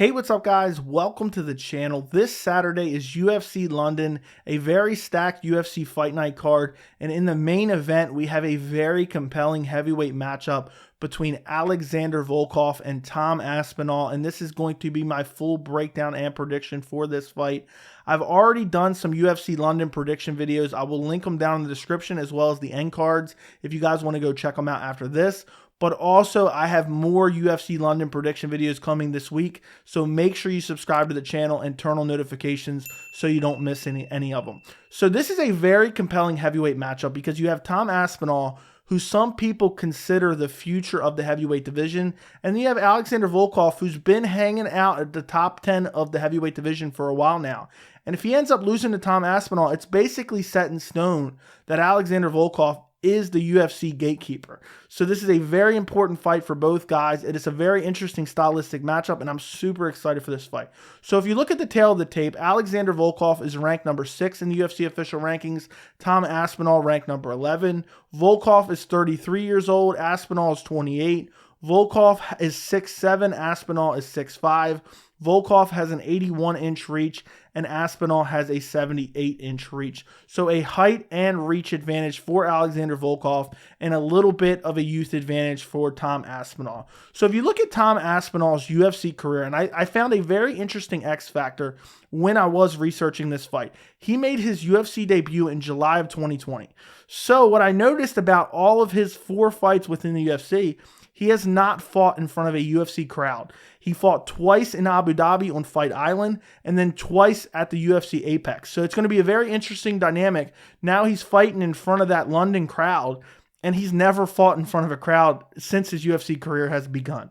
Hey, what's up guys? Welcome to the channel. This Saturday is UFC London, a very stacked UFC Fight Night card, and in the main event we have a very compelling heavyweight matchup between Alexander Volkov and Tom Aspinall, and this is going to be my full breakdown and prediction for this fight. I've already done some UFC London prediction videos. I will link them down in the description as well as the end cards if you guys want to go check them out after this. But also, I have more UFC London prediction videos coming this week, so make sure you subscribe to the channel and turn on notifications so you don't miss any of them. So this is a very compelling heavyweight matchup because you have Tom Aspinall, who some people consider the future of the heavyweight division, and then you have Alexander Volkov, who's been hanging out at the top 10 of the heavyweight division for a while now. And if he ends up losing to Tom Aspinall, it's basically set in stone that Alexander Volkov is the UFC gatekeeper. So this is a very important fight for both guys. It is a very interesting stylistic matchup, and I'm super excited for this fight. So if you look at the tail of the tape, Alexander Volkov is ranked number 6 in the UFC official rankings. Tom Aspinall ranked number 11. Volkov is 33 years old. Aspinall is 28. Volkov is 6'7". Aspinall is 6'5". Volkov has an 81-inch reach, and Aspinall has a 78-inch reach. So a height and reach advantage for Alexander Volkov and a little bit of a youth advantage for Tom Aspinall. So if you look at Tom Aspinall's UFC career, and I found a very interesting X factor when I was researching this fight. He made his UFC debut in July of 2020. So what I noticed about all of his 4 fights within the UFC, he has not fought in front of a UFC crowd. He fought twice in Abu Dhabi on Fight Island and then twice at the UFC Apex. So it's going to be a very interesting dynamic. Now he's fighting in front of that London crowd, and he's never fought in front of a crowd since his UFC career has begun.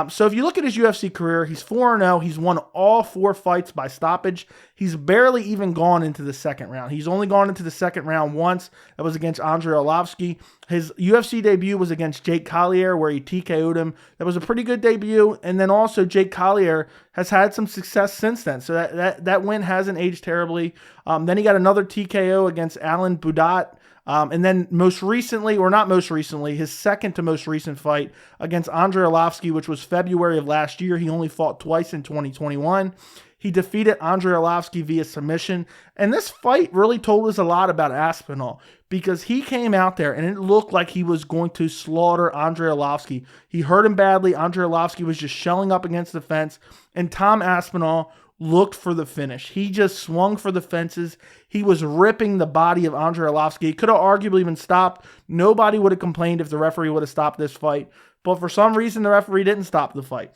So if you look at his UFC career, he's 4-0. He's won all 4 fights by stoppage. He's barely even gone into the second round. He's only gone into the second round once. That was against Andrei Arlovski. His UFC debut was against Jake Collier, where he TKO'd him. That was a pretty good debut. And then also Jake Collier has had some success since then. So that win hasn't aged terribly. Then he got another TKO against Alan Budat. And then most recently, or not most recently, his second to most recent fight against Andrei Arlovski, which was February of last year. He only fought twice in 2021. He defeated Andrei Arlovski via submission. And this fight really told us a lot about Aspinall because he came out there and it looked like he was going to slaughter Andrei Arlovski. He hurt him badly. Andrei Arlovski was just shelling up against the fence. And Tom Aspinall looked for the finish. He just swung for the fences. He was ripping the body of Andrei Arlovski. It could have arguably been stopped. Nobody would have complained if the referee would have stopped this fight. But for some reason, the referee didn't stop the fight.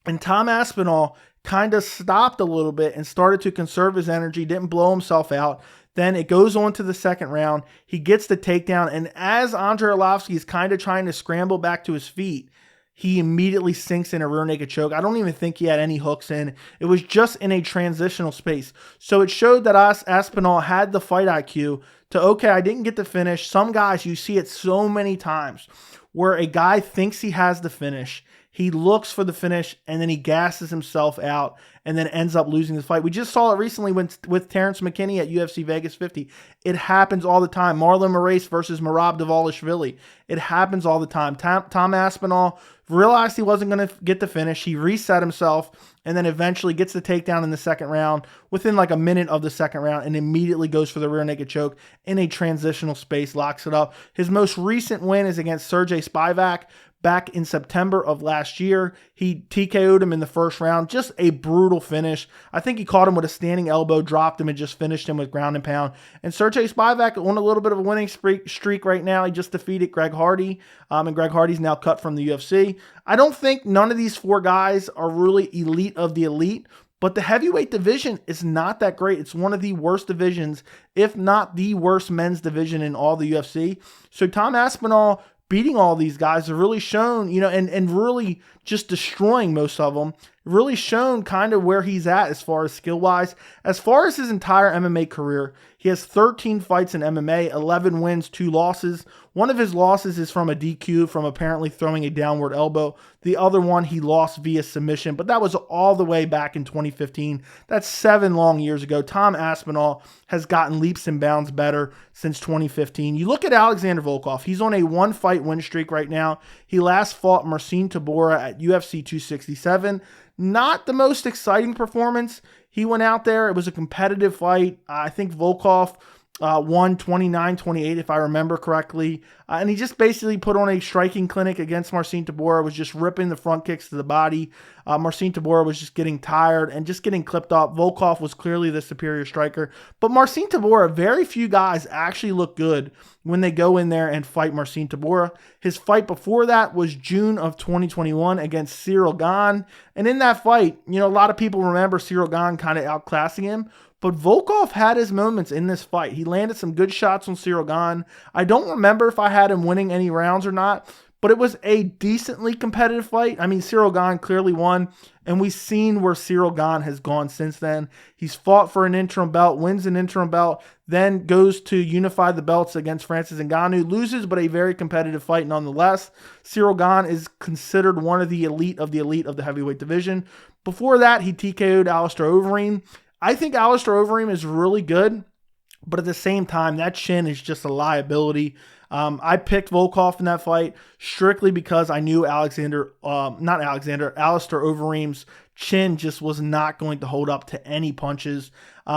And Tom Aspinall kind of stopped a little bit and started to conserve his energy, didn't blow himself out. Then it goes on to the second round. He gets the takedown. And as Andrei Arlovski is kind of trying to scramble back to his feet, he immediately sinks in a rear naked choke. I don't even think he had any hooks in. It was just in a transitional space. So it showed that Aspinall had the fight IQ to, okay, I didn't get the finish. Some guys, you see it so many times where a guy thinks he has the finish. He looks for the finish, and then he gasses himself out and then ends up losing the fight. We just saw it recently with Terrence McKinney at UFC Vegas 50. It happens all the time. Marlon Moraes versus Merab Dvalishvili. It happens all the time. Tom Aspinall realized he wasn't going to get the finish. He reset himself and then eventually gets the takedown in the second round within like a minute of the second round and immediately goes for the rear naked choke in a transitional space, locks it up. His most recent win is against Sergey Spivak back in September of last year. He TKO'd him in the first round. Just a brutal finish. I think he caught him with a standing elbow, dropped him, and just finished him with ground and pound. And Sergey Spivak on a little bit of a winning streak right now. He just defeated Greg Hardy, and Greg Hardy's now cut from the UFC. I don't think none of these 4 guys are really elite of the elite, but the heavyweight division is not that great. It's one of the worst divisions, if not the worst men's division in all the UFC. So Tom Aspinall beating all these guys have really shown, and really just destroying most of them, really shown kind of where he's at as far as skill-wise. As far as his entire MMA career, he has 13 fights in MMA, 11 wins, 2 losses. One of his losses is from a DQ from apparently throwing a downward elbow. The other one he lost via submission, but that was all the way back in 2015. That's 7 long years ago. Tom Aspinall has gotten leaps and bounds better since 2015. You look at Alexander Volkov. He's on a 1-fight win streak right now. He last fought Marcin Tybura at UFC 267. Not the most exciting performance. He went out there. It was a competitive fight. I think Volkov won 29-28, if I remember correctly. And he just basically put on a striking clinic against Marcin Tybura, was just ripping the front kicks to the body. Marcin Tybura was just getting tired and just getting clipped up. Volkov was clearly the superior striker. But Marcin Tybura, very few guys actually look good when they go in there and fight Marcin Tybura. His fight before that was June of 2021 against Cyril Gane. And in that fight, a lot of people remember Cyril Gane kind of outclassing him. But Volkov had his moments in this fight. He landed some good shots on Cyril Gane. I don't remember if I had him winning any rounds or not, but it was a decently competitive fight. I mean, Cyril Gane clearly won, and we've seen where Cyril Gane has gone since then. He's fought for an interim belt, wins an interim belt, then goes to unify the belts against Francis Ngannou, loses, but a very competitive fight nonetheless. Cyril Gane is considered one of the elite of the heavyweight division. Before that, he TKO'd Alistair Overeem. I think Alistair Overeem is really good, but at the same time, that chin is just a liability. I picked Volkov in that fight strictly because I knew Alistair Overeem's chin just was not going to hold up to any punches.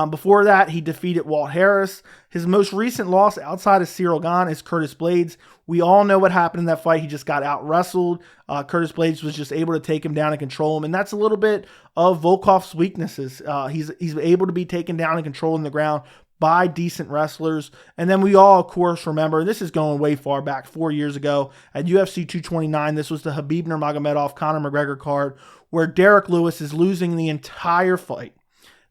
Before that, he defeated Walt Harris. His most recent loss outside of Cyril Gane is Curtis Blaydes. We all know what happened in that fight. He just got out-wrestled. Curtis Blaydes was just able to take him down and control him, and that's a little bit of Volkov's weaknesses. He's able to be taken down and controlled on the ground by decent wrestlers. And then we all, of course, remember, this is going way far back, 4 years ago at UFC 229. This was the Khabib Nurmagomedov Conor McGregor card where Derek Lewis is losing the entire fight.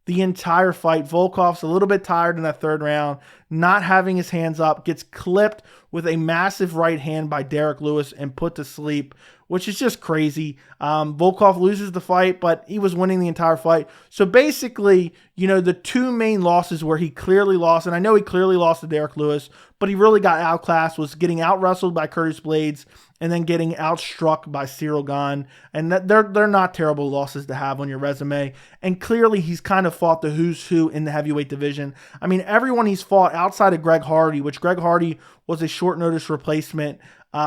Volkov's a little bit tired in that third round, not having his hands up, gets clipped with a massive right hand by Derek Lewis and put to sleep, which is just crazy. Volkov loses the fight, but he was winning the entire fight. So basically, the two main losses where he clearly lost, and I know he clearly lost to Derek Lewis, but he really got outclassed, was getting out-wrestled by Curtis Blaydes and then getting outstruck by Cyril Gane. And they're not terrible losses to have on your resume. And clearly he's kind of fought the who's who in the heavyweight division. I mean, everyone he's fought outside of Greg Hardy, which Greg Hardy was a short notice replacement.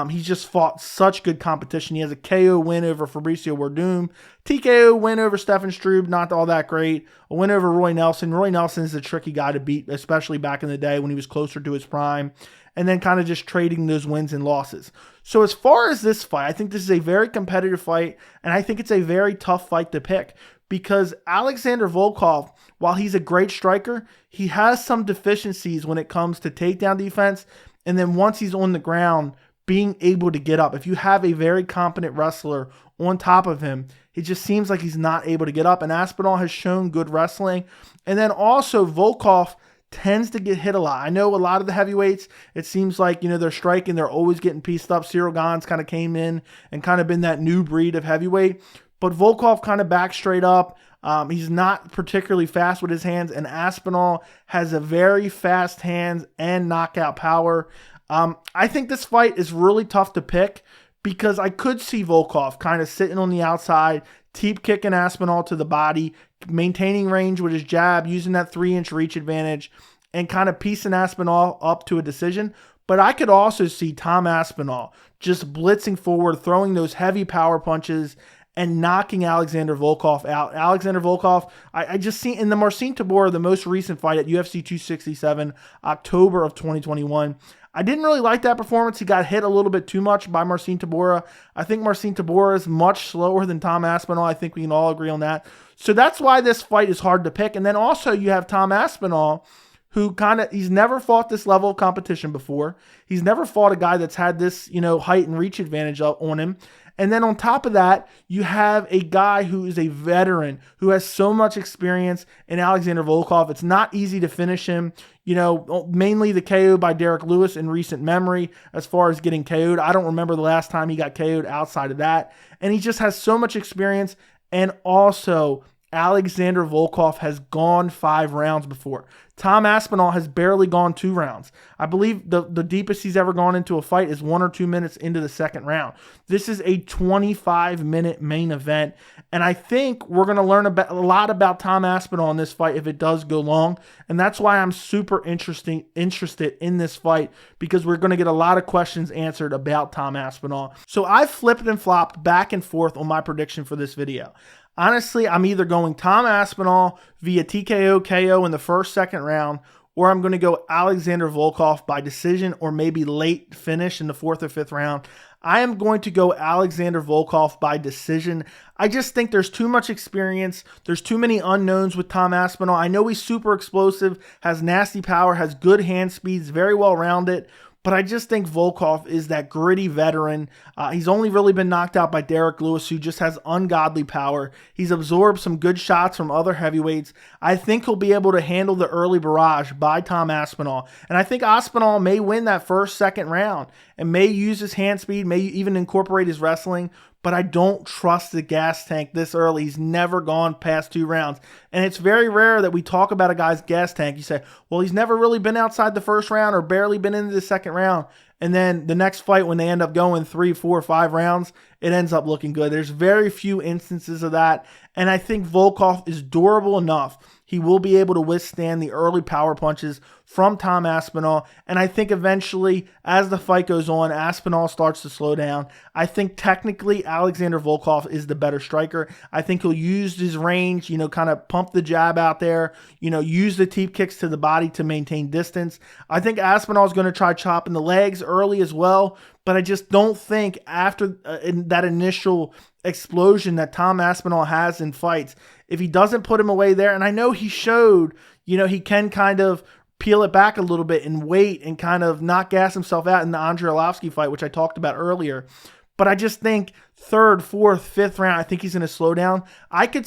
He's just fought such good competition. He has a KO win over Fabricio Werdum, TKO win over Stefan Struve, not all that great. A win over Roy Nelson. Roy Nelson is a tricky guy to beat, especially back in the day when he was closer to his prime. And then kind of just trading those wins and losses. So as far as this fight, I think this is a very competitive fight, and I think it's a very tough fight to pick because Alexander Volkov, while he's a great striker, he has some deficiencies when it comes to takedown defense, and then once he's on the ground, being able to get up. If you have a very competent wrestler on top of him, it just seems like he's not able to get up, and Aspinall has shown good wrestling. And then also Volkov tends to get hit a lot. I know a lot of the heavyweights, it seems like, they're striking, they're always getting pieced up. Cyril Gane's kind of came in and kind of been that new breed of heavyweight, but Volkov kind of back straight up. He's not particularly fast with his hands, and Aspinall has a very fast hands and knockout power. I think this fight is really tough to pick because I could see Volkov kind of sitting on the outside, keep kicking Aspinall to the body, maintaining range with his jab, using that 3-inch reach advantage, and kind of piecing Aspinall up to a decision. But I could also see Tom Aspinall just blitzing forward, throwing those heavy power punches, and knocking Alexander Volkov out. Alexander Volkov, I just see in the Marcin Tybura, the most recent fight at UFC 267, October of 2021, I didn't really like that performance. He got hit a little bit too much by Marcin Tybura. I think Marcin Tybura is much slower than Tom Aspinall. I think we can all agree on that. So that's why this fight is hard to pick. And then also you have Tom Aspinall, who he's never fought this level of competition before. He's never fought a guy that's had this, height and reach advantage on him. And then on top of that, you have a guy who is a veteran, who has so much experience in Alexander Volkov. It's not easy to finish him. Mainly the KO by Derek Lewis in recent memory as far as getting KO'd. I don't remember the last time he got KO'd outside of that. And he just has so much experience. And also, Alexander Volkov has gone 5 rounds before. Tom Aspinall has barely gone 2 rounds. I believe the deepest he's ever gone into a fight is 1 or 2 minutes into the second round. This is a 25-minute main event, and I think we're going to learn a lot about Tom Aspinall in this fight if it does go long, and that's why I'm super interested in this fight, because we're going to get a lot of questions answered about Tom Aspinall. So I've flipped and flopped back and forth on my prediction for this video. Honestly, I'm either going Tom Aspinall via TKO KO in the first, second round, or I'm going to go Alexander Volkov by decision or maybe late finish in the fourth or fifth round. I am going to go Alexander Volkov by decision. I just think there's too much experience. There's too many unknowns with Tom Aspinall. I know he's super explosive, has nasty power, has good hand speeds, very well rounded. But I just think Volkov is that gritty veteran. He's only really been knocked out by Derek Lewis, who just has ungodly power. He's absorbed some good shots from other heavyweights. I think he'll be able to handle the early barrage by Tom Aspinall. And I think Aspinall may win that first, second round and may use his hand speed, may even incorporate his wrestling. But I don't trust the gas tank this early. He's never gone past 2 rounds. And it's very rare that we talk about a guy's gas tank. You say, well, he's never really been outside the first round or barely been into the second round. And then the next fight, when they end up going 3, 4, 5 rounds, it ends up looking good. There's very few instances of that. And I think Volkov is durable enough. He will be able to withstand the early power punches from Tom Aspinall. And I think eventually, as the fight goes on, Aspinall starts to slow down. I think technically Alexander Volkov is the better striker. I think he'll use his range, kind of pump the jab out there, use the teep kicks to the body to maintain distance. I think Aspinall is going to try chopping the legs early as well. But I just don't think after that initial explosion that Tom Aspinall has in fights, if he doesn't put him away there, and I know he showed, he can kind of peel it back a little bit and wait and kind of not gas himself out in the Andrei Arlovski fight, which I talked about earlier. But I just think third, fourth, fifth round, I think he's going to slow down. I could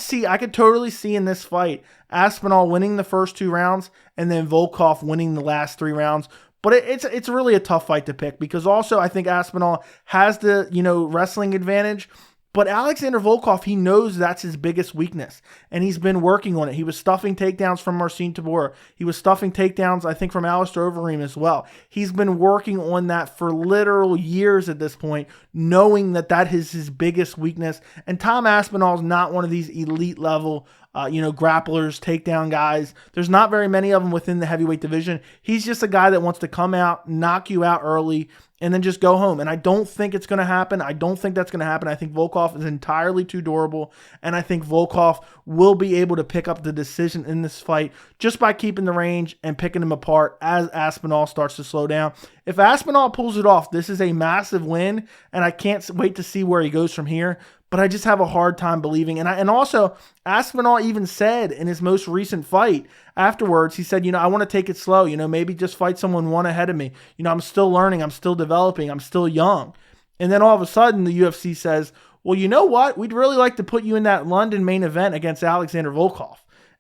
totally see in this fight Aspinall winning the first 2 rounds and then Volkov winning the last 3 rounds. But it's really a tough fight to pick because also I think Aspinall has the, wrestling advantage. But Alexander Volkov, he knows that's his biggest weakness, and he's been working on it. He was stuffing takedowns from Marcin Tybura. He was stuffing takedowns, I think, from Alistair Overeem as well. He's been working on that for literal years at this point, knowing that is his biggest weakness. And Tom Aspinall is not one of these elite level grapplers, takedown guys. There's not very many of them within the heavyweight division. He's just a guy that wants to come out, knock you out early, and then just go home. And I don't think it's going to happen. I don't think that's going to happen. I think Volkov is entirely too durable, and I think Volkov will be able to pick up the decision in this fight just by keeping the range and picking him apart as Aspinall starts to slow down. If Aspinall pulls it off, this is a massive win, and I can't wait to see where he goes from here. But I just have a hard time believing. And also, Aspinall even said in his most recent fight afterwards, he said, I want to take it slow. Maybe just fight someone one ahead of me. I'm still learning. I'm still developing. I'm still young. And then all of a sudden, the UFC says, well, you know what? We'd really like to put you in that London main event against Alexander Volkov.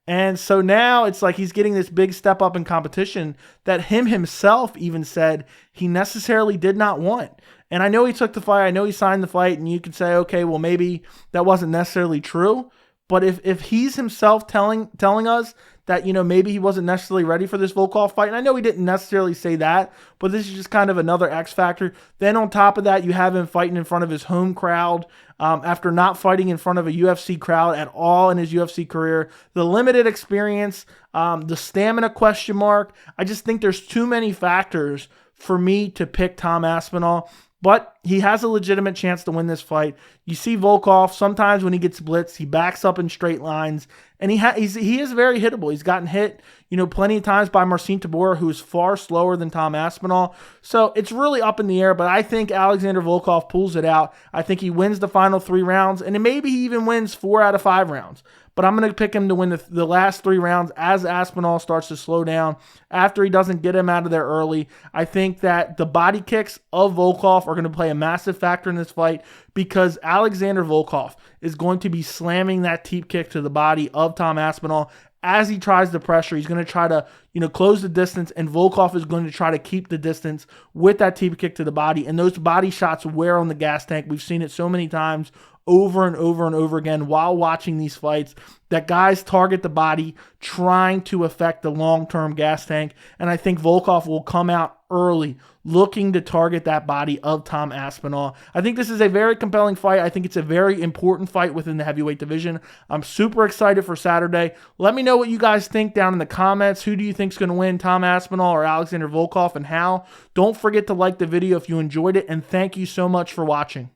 And so now it's like he's getting this big step up in competition that himself even said he necessarily did not want. And I know he took the fight. I know he signed the fight. And you could say, okay, well, maybe that wasn't necessarily true. But if he's himself telling us that, maybe he wasn't necessarily ready for this Volkov fight, and I know he didn't necessarily say that, but this is just kind of another X factor. Then on top of that, you have him fighting in front of his home crowd after not fighting in front of a UFC crowd at all in his UFC career. The limited experience, the stamina question mark. I just think there's too many factors for me to pick Tom Aspinall. But he has a legitimate chance to win this fight. You see Volkov, sometimes when he gets blitzed, he backs up in straight lines. And he is very hittable. He's gotten hit, plenty of times by Marcin Tybura, who is far slower than Tom Aspinall. So it's really up in the air, but I think Alexander Volkov pulls it out. I think he wins the final 3 rounds, and maybe he even wins 4 out of 5 rounds. But I'm going to pick him to win the last 3 rounds as Aspinall starts to slow down after he doesn't get him out of there early. I think that the body kicks of Volkov are going to play a massive factor in this fight because Alexander Volkov is going to be slamming that teep kick to the body of Tom Aspinall. As he tries the pressure, he's going to try to, close the distance, and Volkov is going to try to keep the distance with that teep kick to the body. And those body shots wear on the gas tank. We've seen it so many times over and over and over again while watching these fights that guys target the body trying to affect the long-term gas tank. And I think Volkov will come out early looking to target that body of Tom Aspinall. I think this is a very compelling fight. I think it's a very important fight within the heavyweight division. I'm super excited for Saturday. Let me know what you guys think down in the comments. Who do you think is going to win, Tom Aspinall or Alexander Volkov, and how? Don't forget to like the video if you enjoyed it, and thank you so much for watching.